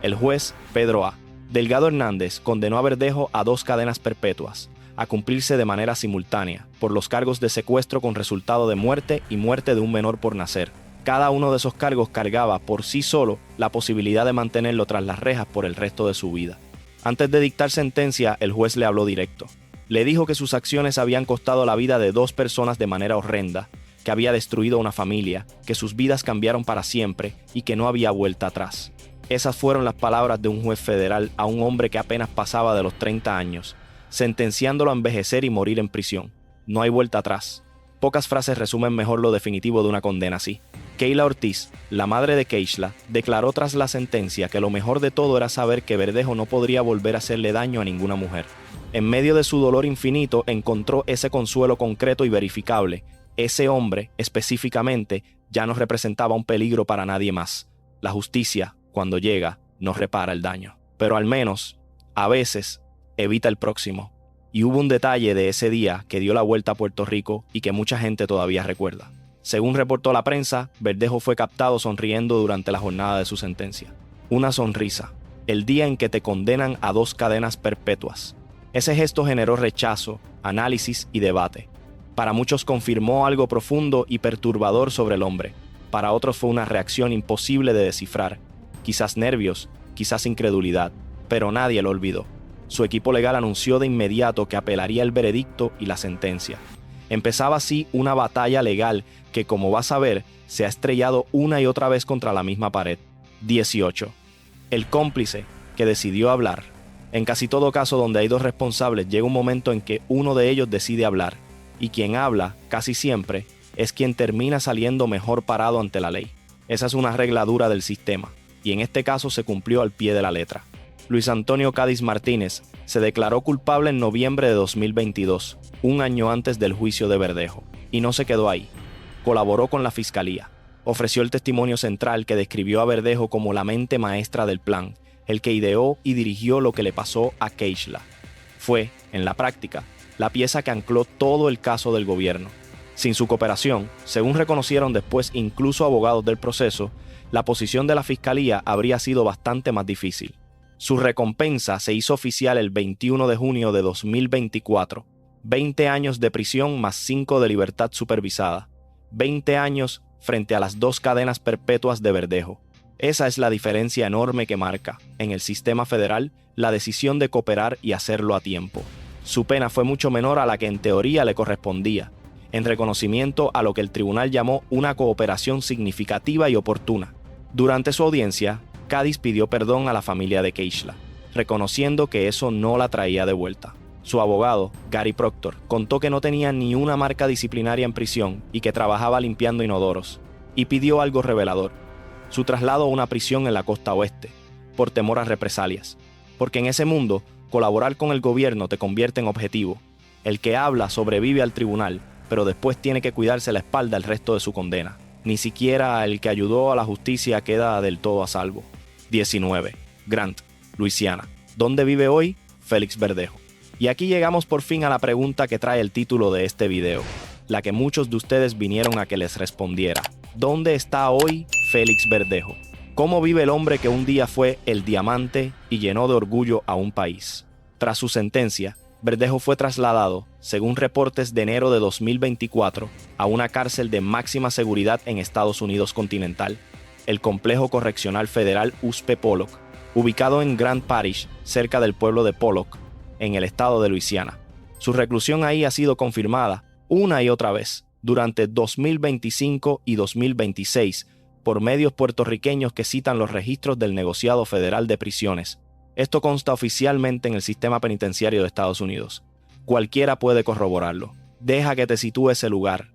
El juez, Pedro A. Delgado Hernández, condenó a Verdejo a 2 cadenas perpetuas, a cumplirse de manera simultánea, por los cargos de secuestro con resultado de muerte y muerte de un menor por nacer. Cada uno de esos cargos cargaba por sí solo la posibilidad de mantenerlo tras las rejas por el resto de su vida. Antes de dictar sentencia, el juez le habló directo. Le dijo que sus acciones habían costado la vida de 2 personas de manera horrenda, que había destruido una familia, que sus vidas cambiaron para siempre y que no había vuelta atrás. Esas fueron las palabras de un juez federal a un hombre que apenas pasaba de los 30 años, sentenciándolo a envejecer y morir en prisión. No hay vuelta atrás. Pocas frases resumen mejor lo definitivo de una condena así. Keila Ortiz, la madre de Keishla, declaró tras la sentencia que lo mejor de todo era saber que Verdejo no podría volver a hacerle daño a ninguna mujer. En medio de su dolor infinito encontró ese consuelo concreto y verificable. Ese hombre, específicamente, ya no representaba un peligro para nadie más. La justicia, cuando llega, no repara el daño. Pero al menos, a veces, evita el próximo. Y hubo un detalle de ese día que dio la vuelta a Puerto Rico y que mucha gente todavía recuerda. Según reportó la prensa, Verdejo fue captado sonriendo durante la jornada de su sentencia. Una sonrisa. El día en que te condenan a 2 cadenas perpetuas. Ese gesto generó rechazo, análisis y debate. Para muchos confirmó algo profundo y perturbador sobre el hombre. Para otros fue una reacción imposible de descifrar. Quizás nervios, quizás incredulidad, pero nadie lo olvidó. Su equipo legal anunció de inmediato que apelaría el veredicto y la sentencia. Empezaba así una batalla legal que, como vas a ver, se ha estrellado una y otra vez contra la misma pared. 18. El cómplice que decidió hablar. En casi todo caso donde hay 2 responsables, llega un momento en que uno de ellos decide hablar, y quien habla, casi siempre, es quien termina saliendo mejor parado ante la ley. Esa es una regla dura del sistema, y en este caso se cumplió al pie de la letra. Luis Antonio Cádiz Martínez se declaró culpable en noviembre de 2022, un año antes del juicio de Verdejo, y no se quedó ahí. colaboró con la fiscalía. Ofreció el testimonio central que describió a Verdejo como la mente maestra del plan, el que ideó y dirigió lo que le pasó a Keishla. Fue, en la práctica, la pieza que ancló todo el caso del gobierno. Sin su cooperación, según reconocieron después incluso abogados del proceso, la posición de la fiscalía habría sido bastante más difícil. Su recompensa se hizo oficial el 21 de junio de 2024, 20 años de prisión más 5 de libertad supervisada, 20 años frente a las 2 cadenas perpetuas de Verdejo. Esa es la diferencia enorme que marca, en el sistema federal, la decisión de cooperar y hacerlo a tiempo. Su pena fue mucho menor a la que en teoría le correspondía, en reconocimiento a lo que el tribunal llamó una cooperación significativa y oportuna. Durante su audiencia, Cadiz pidió perdón a la familia de Keishla, reconociendo que eso no la traía de vuelta. Su abogado, Gary Proctor, contó que no tenía ni una marca disciplinaria en prisión y que trabajaba limpiando inodoros, y pidió algo revelador: su traslado a una prisión en la costa oeste, por temor a represalias. Porque en ese mundo, colaborar con el gobierno te convierte en objetivo. El que habla sobrevive al tribunal, pero después tiene que cuidarse la espalda el resto de su condena. Ni siquiera el que ayudó a la justicia queda del todo a salvo. 19. Grant, Luisiana. ¿Dónde vive hoy Félix Verdejo? Y aquí llegamos por fin a la pregunta que trae el título de este video, la que muchos de ustedes vinieron a que les respondiera. ¿Dónde está hoy Félix Verdejo? ¿Cómo vive el hombre que un día fue el diamante y llenó de orgullo a un país? Tras su sentencia, Verdejo fue trasladado, según reportes de enero de 2024, a una cárcel de máxima seguridad en Estados Unidos continental, el Complejo Correccional Federal USP Pollock, ubicado en Grand Parish, cerca del pueblo de Pollock, en el estado de Luisiana. Su reclusión ahí ha sido confirmada una y otra vez durante 2025 y 2026 por medios puertorriqueños que citan los registros del Negociado Federal de Prisiones. Esto consta oficialmente en el sistema penitenciario de Estados Unidos. Cualquiera puede corroborarlo. Deja que te sitúe ese lugar,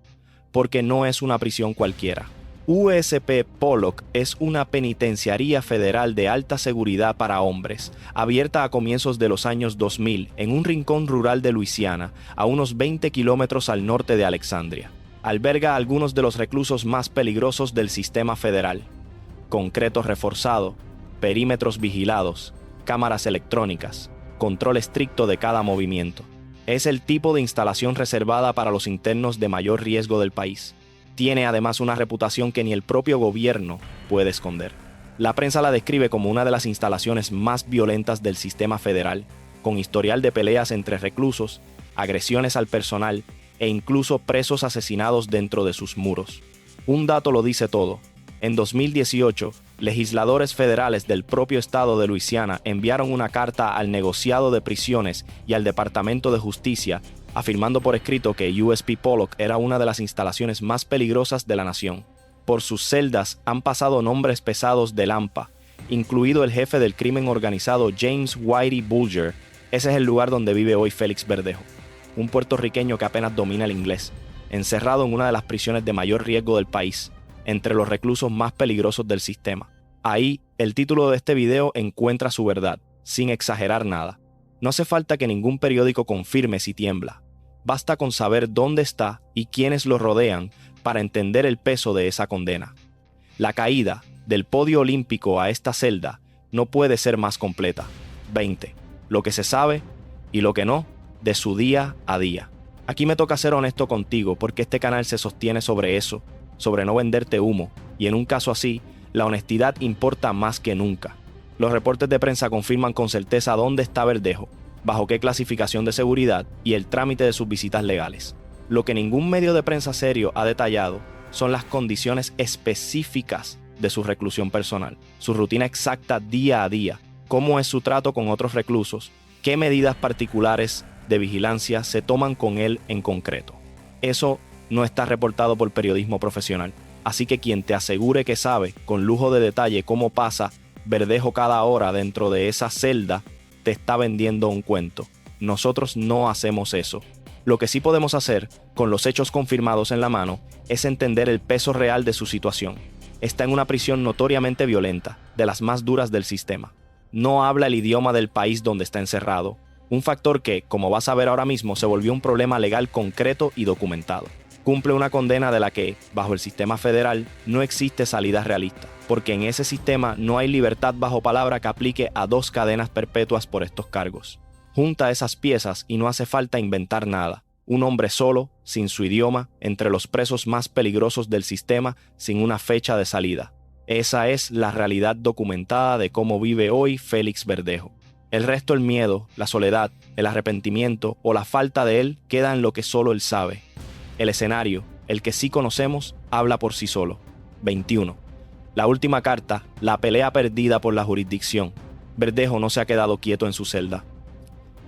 porque no es una prisión cualquiera. USP Pollock es una penitenciaría federal de alta seguridad para hombres, abierta a comienzos de los años 2000 en un rincón rural de Luisiana, a unos 20 kilómetros al norte de Alexandria. Alberga a algunos de los reclusos más peligrosos del sistema federal: concreto reforzado, perímetros vigilados, cámaras electrónicas, control estricto de cada movimiento. Es el tipo de instalación reservada para los internos de mayor riesgo del país. Tiene además una reputación que ni el propio gobierno puede esconder. La prensa la describe como una de las instalaciones más violentas del sistema federal, con historial de peleas entre reclusos, agresiones al personal e incluso presos asesinados dentro de sus muros. Un dato lo dice todo. En 2018, legisladores federales del propio estado de Luisiana enviaron una carta al negociado de prisiones y al Departamento de Justicia, afirmando por escrito que USP Pollock era una de las instalaciones más peligrosas de la nación. Por sus celdas han pasado nombres pesados del AMPA, incluido el jefe del crimen organizado James Whitey Bulger. Ese es el lugar donde vive hoy Félix Verdejo, un puertorriqueño que apenas domina el inglés, encerrado en una de las prisiones de mayor riesgo del país, entre los reclusos más peligrosos del sistema. Ahí, el título de este video encuentra su verdad, sin exagerar nada. No hace falta que ningún periódico confirme si tiembla. Basta con saber dónde está y quiénes lo rodean para entender el peso de esa condena. La caída del podio olímpico a esta celda no puede ser más completa. 20. Lo que se sabe y lo que no, de su día a día. Aquí me toca ser honesto contigo, porque este canal se sostiene sobre eso, sobre no venderte humo, y en un caso así, la honestidad importa más que nunca. Los reportes de prensa confirman con certeza dónde está Verdejo, bajo qué clasificación de seguridad y el trámite de sus visitas legales. Lo que ningún medio de prensa serio ha detallado son las condiciones específicas de su reclusión personal, su rutina exacta día a día, cómo es su trato con otros reclusos, qué medidas particulares de vigilancia se toman con él en concreto. Eso no está reportado por periodismo profesional, así que quien te asegure que sabe con lujo de detalle cómo pasa Verdejo cada hora dentro de esa celda, te está vendiendo un cuento. Nosotros no hacemos eso. Lo que sí podemos hacer, con los hechos confirmados en la mano, es entender el peso real de su situación. Está en una prisión notoriamente violenta, de las más duras del sistema. No habla el idioma del país donde está encerrado, un factor que, como vas a ver ahora mismo, se volvió un problema legal concreto y documentado. Cumple una condena de la que, bajo el sistema federal, no existe salida realista, porque en ese sistema no hay libertad bajo palabra que aplique a 2 cadenas perpetuas por estos cargos. Junta esas piezas y no hace falta inventar nada. Un hombre solo, sin su idioma, entre los presos más peligrosos del sistema, sin una fecha de salida. Esa es la realidad documentada de cómo vive hoy Félix Verdejo. El resto, el miedo, la soledad, el arrepentimiento o la falta de él queda en lo que solo él sabe. El escenario, el que sí conocemos, habla por sí solo. 21. La última carta, la pelea perdida por la jurisdicción. Verdejo no se ha quedado quieto en su celda.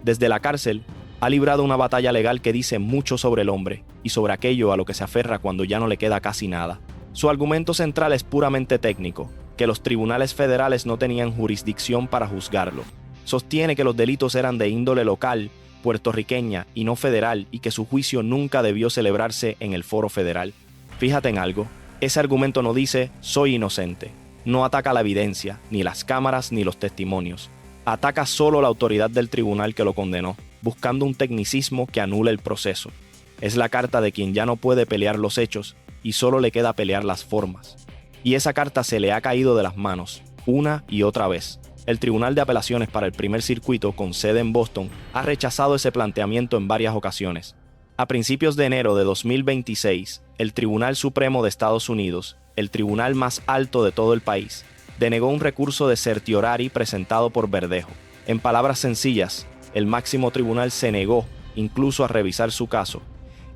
Desde la cárcel, ha librado una batalla legal que dice mucho sobre el hombre y sobre aquello a lo que se aferra cuando ya no le queda casi nada. Su argumento central es puramente técnico, que los tribunales federales no tenían jurisdicción para juzgarlo. Sostiene que los delitos eran de índole local, puertorriqueña y no federal, y que su juicio nunca debió celebrarse en el foro federal. Fíjate en algo, ese argumento no dice soy inocente, no ataca la evidencia, ni las cámaras ni los testimonios. Ataca solo la autoridad del tribunal que lo condenó, buscando un tecnicismo que anule el proceso. Es la carta de quien ya no puede pelear los hechos y solo le queda pelear las formas. Y esa carta se le ha caído de las manos, una y otra vez. El Tribunal de Apelaciones para el Primer Circuito, con sede en Boston, ha rechazado ese planteamiento en varias ocasiones. A principios de enero de 2026, el Tribunal Supremo de Estados Unidos, el tribunal más alto de todo el país, denegó un recurso de certiorari presentado por Verdejo. En palabras sencillas, el máximo tribunal se negó incluso a revisar su caso.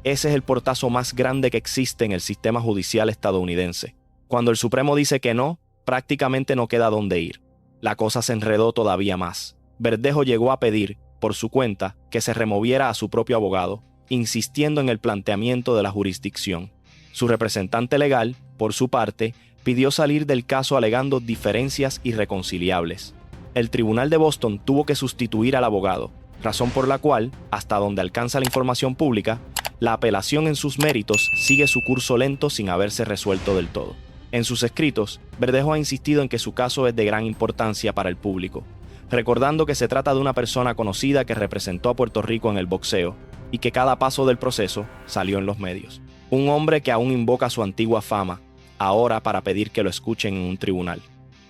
Ese es el portazo más grande que existe en el sistema judicial estadounidense. Cuando el Supremo dice que no, prácticamente no queda dónde ir. La cosa se enredó todavía más. Verdejo llegó a pedir, por su cuenta, que se removiera a su propio abogado, insistiendo en el planteamiento de la jurisdicción. Su representante legal, por su parte, pidió salir del caso alegando diferencias irreconciliables. El Tribunal de Boston tuvo que sustituir al abogado, razón por la cual, hasta donde alcanza la información pública, la apelación en sus méritos sigue su curso lento sin haberse resuelto del todo. En sus escritos, Verdejo ha insistido en que su caso es de gran importancia para el público, recordando que se trata de una persona conocida que representó a Puerto Rico en el boxeo y que cada paso del proceso salió en los medios. Un hombre que aún invoca su antigua fama, ahora para pedir que lo escuchen en un tribunal.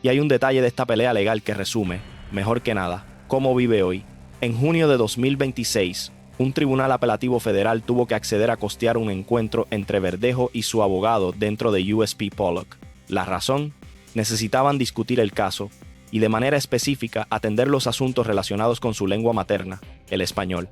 Y hay un detalle de esta pelea legal que resume, mejor que nada, cómo vive hoy. En junio de 2026, un tribunal apelativo federal tuvo que acceder a costear un encuentro entre Verdejo y su abogado dentro de USP Pollock. La razón: necesitaban discutir el caso y de manera específica atender los asuntos relacionados con su lengua materna, el español.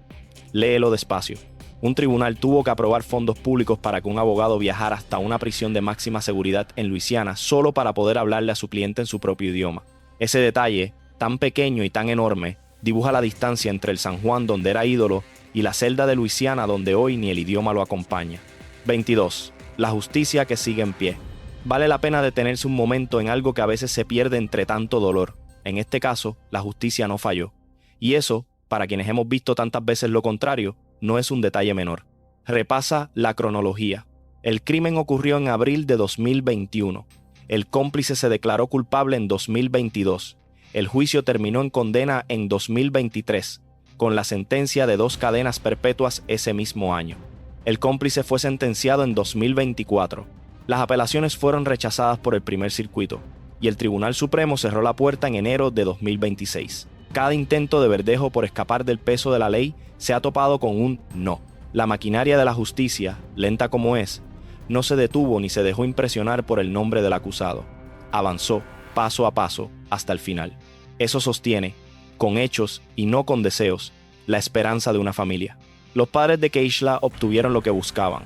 Léelo despacio. Un tribunal tuvo que aprobar fondos públicos para que un abogado viajara hasta una prisión de máxima seguridad en Luisiana solo para poder hablarle a su cliente en su propio idioma. Ese detalle, tan pequeño y tan enorme, dibuja la distancia entre el San Juan donde era ídolo y la celda de Luisiana donde hoy ni el idioma lo acompaña. 22. La justicia que sigue en pie. Vale la pena detenerse un momento en algo que a veces se pierde entre tanto dolor. En este caso, la justicia no falló. Y eso, para quienes hemos visto tantas veces lo contrario, no es un detalle menor. Repasa la cronología. El crimen ocurrió en abril de 2021. El cómplice se declaró culpable en 2022. El juicio terminó en condena en 2023, con la sentencia de 2 cadenas perpetuas ese mismo año. El cómplice fue sentenciado en 2024. Las apelaciones fueron rechazadas por el Primer Circuito, y el Tribunal Supremo cerró la puerta en enero de 2026. Cada intento de Verdejo por escapar del peso de la ley se ha topado con un no. La maquinaria de la justicia, lenta como es, no se detuvo ni se dejó impresionar por el nombre del acusado. Avanzó, paso a paso, hasta el final. Eso sostiene, con hechos y no con deseos, la esperanza de una familia. Los padres de Keishla obtuvieron lo que buscaban: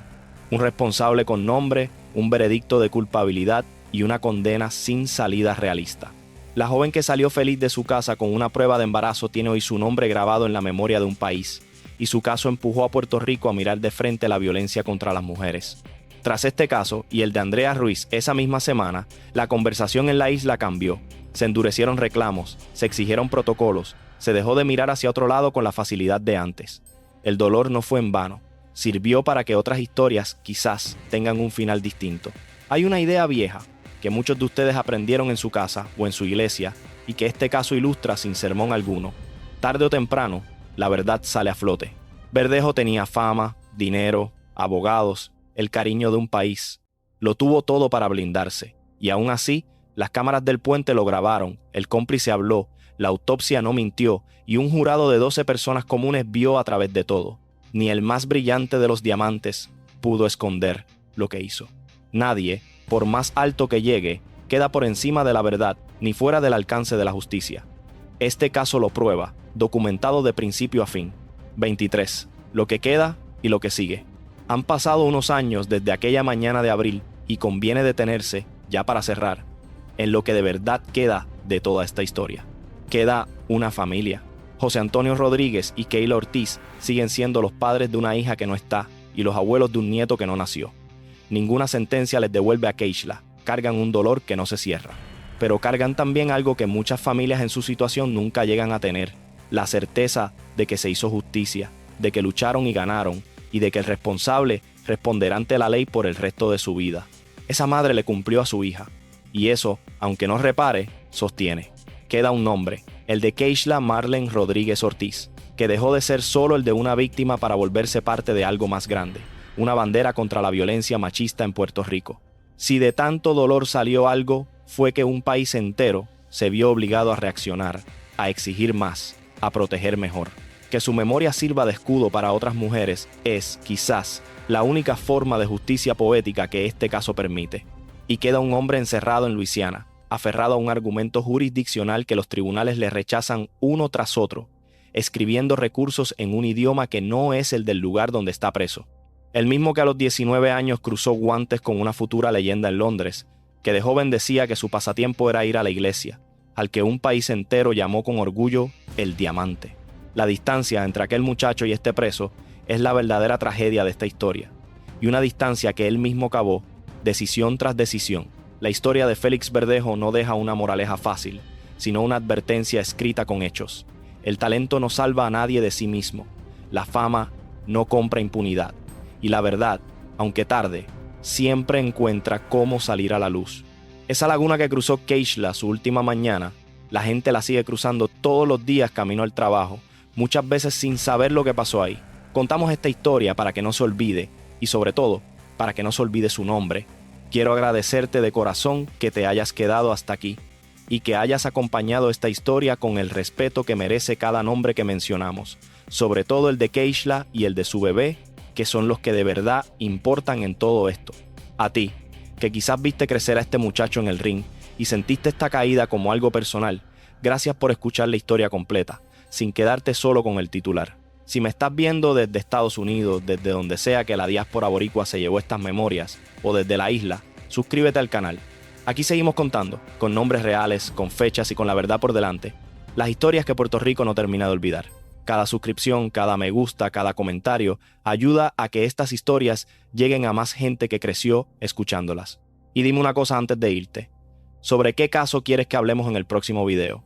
un responsable con nombre, un veredicto de culpabilidad y una condena sin salida realista. La joven que salió feliz de su casa con una prueba de embarazo tiene hoy su nombre grabado en la memoria de un país, y su caso empujó a Puerto Rico a mirar de frente la violencia contra las mujeres. Tras este caso y el de Andrea Ruiz esa misma semana, la conversación en la isla cambió. Se endurecieron reclamos, se exigieron protocolos, se dejó de mirar hacia otro lado con la facilidad de antes. El dolor no fue en vano, sirvió para que otras historias quizás tengan un final distinto. Hay una idea vieja que muchos de ustedes aprendieron en su casa o en su iglesia y que este caso ilustra sin sermón alguno. Tarde o temprano, la verdad sale a flote. Verdejo tenía fama, dinero, abogados, el cariño de un país. Lo tuvo todo para blindarse. Y aún así, las cámaras del puente lo grabaron, el cómplice habló, la autopsia no mintió y un jurado de 12 personas comunes vio a través de todo. Ni el más brillante de los diamantes pudo esconder lo que hizo. Nadie, por más alto que llegue, queda por encima de la verdad ni fuera del alcance de la justicia. Este caso lo prueba, documentado de principio a fin. 23. Lo que queda y lo que sigue. Han pasado unos años desde aquella mañana de abril y conviene detenerse, ya para cerrar, en lo que de verdad queda de toda esta historia. Queda una familia. José Antonio Rodríguez y Keila Ortiz siguen siendo los padres de una hija que no está y los abuelos de un nieto que no nació. Ninguna sentencia les devuelve a Keishla. Cargan un dolor que no se cierra. Pero cargan también algo que muchas familias en su situación nunca llegan a tener: la certeza de que se hizo justicia, de que lucharon y ganaron, y de que el responsable responderá ante la ley por el resto de su vida. Esa madre le cumplió a su hija, y eso, aunque no repare, sostiene. Queda un nombre, el de Keishla Marlene Rodríguez Ortiz, que dejó de ser solo el de una víctima para volverse parte de algo más grande, una bandera contra la violencia machista en Puerto Rico. Si de tanto dolor salió algo, fue que un país entero se vio obligado a reaccionar, a exigir más, a proteger mejor. Que su memoria sirva de escudo para otras mujeres es, quizás, la única forma de justicia poética que este caso permite. Y queda un hombre encerrado en Luisiana, aferrado a un argumento jurisdiccional que los tribunales le rechazan uno tras otro, escribiendo recursos en un idioma que no es el del lugar donde está preso. El mismo que a los 19 años cruzó guantes con una futura leyenda en Londres, que de joven decía que su pasatiempo era ir a la iglesia, al que un país entero llamó con orgullo el diamante. La distancia entre aquel muchacho y este preso es la verdadera tragedia de esta historia, y una distancia que él mismo cavó, decisión tras decisión. La historia de Félix Verdejo no deja una moraleja fácil, sino una advertencia escrita con hechos. El talento no salva a nadie de sí mismo. La fama no compra impunidad. Y la verdad, aunque tarde, siempre encuentra cómo salir a la luz. Esa laguna que cruzó Keishla su última mañana, la gente la sigue cruzando todos los días camino al trabajo, muchas veces sin saber lo que pasó ahí. Contamos esta historia para que no se olvide, y sobre todo, para que no se olvide su nombre. Quiero agradecerte de corazón que te hayas quedado hasta aquí, y que hayas acompañado esta historia con el respeto que merece cada nombre que mencionamos, sobre todo el de Keishla y el de su bebé, que son los que de verdad importan en todo esto. A ti, que quizás viste crecer a este muchacho en el ring y sentiste esta caída como algo personal, gracias por escuchar la historia completa, sin quedarte solo con el titular. Si me estás viendo desde Estados Unidos, desde donde sea que la diáspora boricua se llevó estas memorias, o desde la isla, suscríbete al canal. Aquí seguimos contando, con nombres reales, con fechas y con la verdad por delante, las historias que Puerto Rico no termina de olvidar. Cada suscripción, cada me gusta, cada comentario ayuda a que estas historias lleguen a más gente que creció escuchándolas. Y dime una cosa antes de irte. ¿Sobre qué caso quieres que hablemos en el próximo video?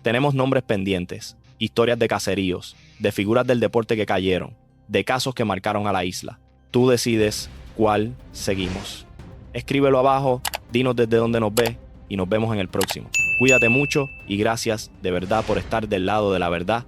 Tenemos nombres pendientes, historias de caseríos, de figuras del deporte que cayeron, de casos que marcaron a la isla. Tú decides cuál seguimos. Escríbelo abajo, dinos desde dónde nos ves y nos vemos en el próximo. Cuídate mucho y gracias de verdad por estar del lado de la verdad